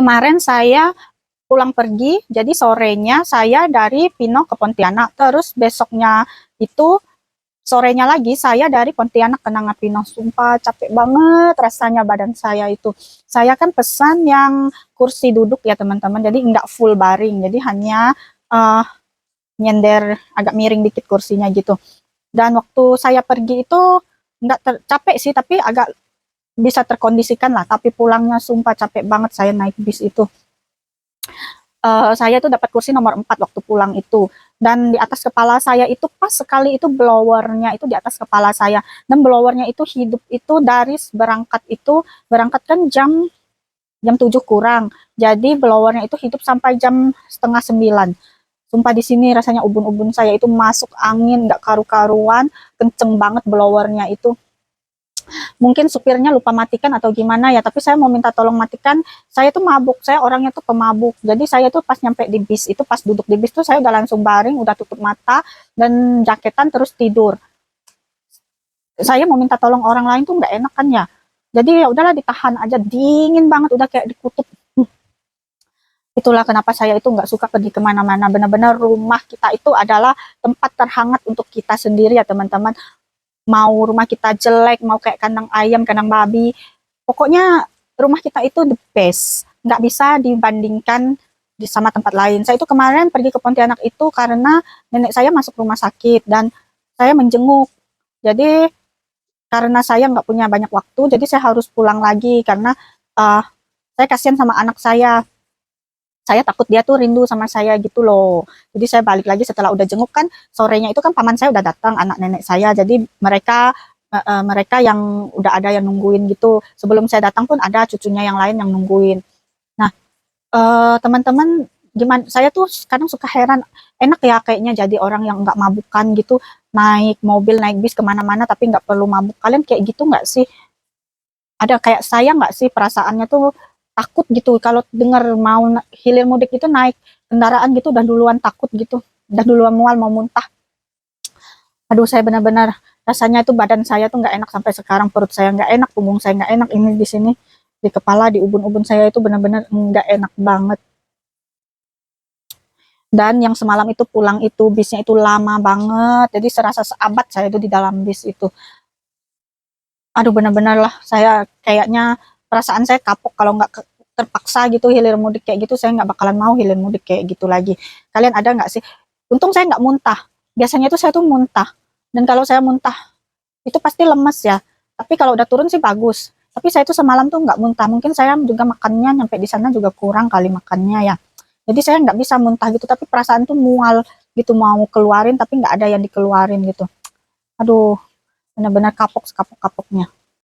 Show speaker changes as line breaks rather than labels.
Kemarin saya pulang pergi, jadi sorenya saya dari Pinong ke Pontianak, terus besoknya itu sorenya lagi saya dari Pontianak ke Nangapinang. Sumpah capek banget rasanya badan saya itu. Saya kan pesan yang kursi duduk ya teman-teman, jadi nggak full baring, jadi hanya uh, nyender agak miring dikit kursinya gitu. Dan waktu saya pergi itu nggak capek sih, tapi agak bisa terkondisikan lah. Tapi pulangnya sumpah capek banget saya naik bis itu. Saya tuh dapat kursi nomor 4 waktu pulang itu, dan di atas kepala saya itu pas sekali itu blowernya itu di atas kepala saya, dan blowernya itu hidup itu dari berangkat kan jam 7 kurang, jadi blowernya itu hidup sampai jam setengah 9. Sumpah di sini rasanya ubun-ubun saya itu masuk angin nggak karu-karuan, kenceng banget blowernya itu. Mungkin supirnya lupa matikan atau gimana ya, tapi saya mau minta tolong matikan. Saya tuh mabuk, saya orangnya tuh pemabuk, jadi saya tuh pas nyampe di bis itu, pas duduk di bis tuh saya udah langsung baring, udah tutup mata dan jaketan terus tidur. Saya mau minta tolong orang lain tuh nggak enak kan ya, jadi ya udahlah ditahan aja, dingin banget udah kayak dikutuk. Itulah kenapa saya itu nggak suka pergi kemana-mana. Benar-benar rumah kita itu adalah tempat terhangat untuk kita sendiri ya teman-teman. Mau rumah kita jelek, mau kayak kandang ayam, kandang babi, pokoknya rumah kita itu the best, nggak bisa dibandingkan sama tempat lain. Saya itu kemarin pergi ke Pontianak itu karena nenek saya masuk rumah sakit dan saya menjenguk. Jadi karena saya nggak punya banyak waktu, jadi saya harus pulang lagi karena uh, saya kasihan sama anak saya. Saya takut dia tuh rindu sama saya gitu loh. Jadi saya balik lagi setelah udah jenguk kan, sorenya itu kan paman saya udah datang, anak nenek saya. Jadi mereka yang udah ada yang nungguin gitu. Sebelum saya datang pun ada cucunya yang lain yang nungguin. Nah, teman-teman gimana? Saya tuh kadang suka heran, enak ya kayaknya jadi orang yang nggak mabukan gitu, naik mobil, naik bis kemana-mana tapi nggak perlu mabuk. Kalian kayak gitu nggak sih? Ada kayak saya nggak sih perasaannya tuh takut gitu kalau dengar mau hilir mudik itu naik kendaraan gitu udah duluan takut gitu, udah duluan mual mau muntah. Aduh saya benar-benar rasanya tuh badan saya tuh nggak enak sampai sekarang, perut saya nggak enak, punggung saya nggak enak, ini di sini di kepala di ubun-ubun saya itu benar-benar nggak enak banget. Dan yang semalam itu pulang itu bisnya itu lama banget, jadi serasa seabad saya itu di dalam bis itu. Aduh benar-benar lah saya kayaknya perasaan saya kapok kalau nggak terpaksa gitu hilir mudik kayak gitu, saya nggak bakalan mau hilir mudik kayak gitu lagi. Kalian ada nggak sih? Untung saya nggak muntah, biasanya tuh saya tuh muntah, dan kalau saya muntah itu pasti lemes ya, tapi kalau udah turun sih bagus. Tapi saya tuh semalam tuh nggak muntah, mungkin saya juga makannya nyampe di sana juga kurang kali makannya ya, jadi saya nggak bisa muntah gitu, tapi perasaan tuh mual gitu mau keluarin tapi nggak ada yang dikeluarin gitu. Aduh benar-benar kapok sekapok-kapoknya.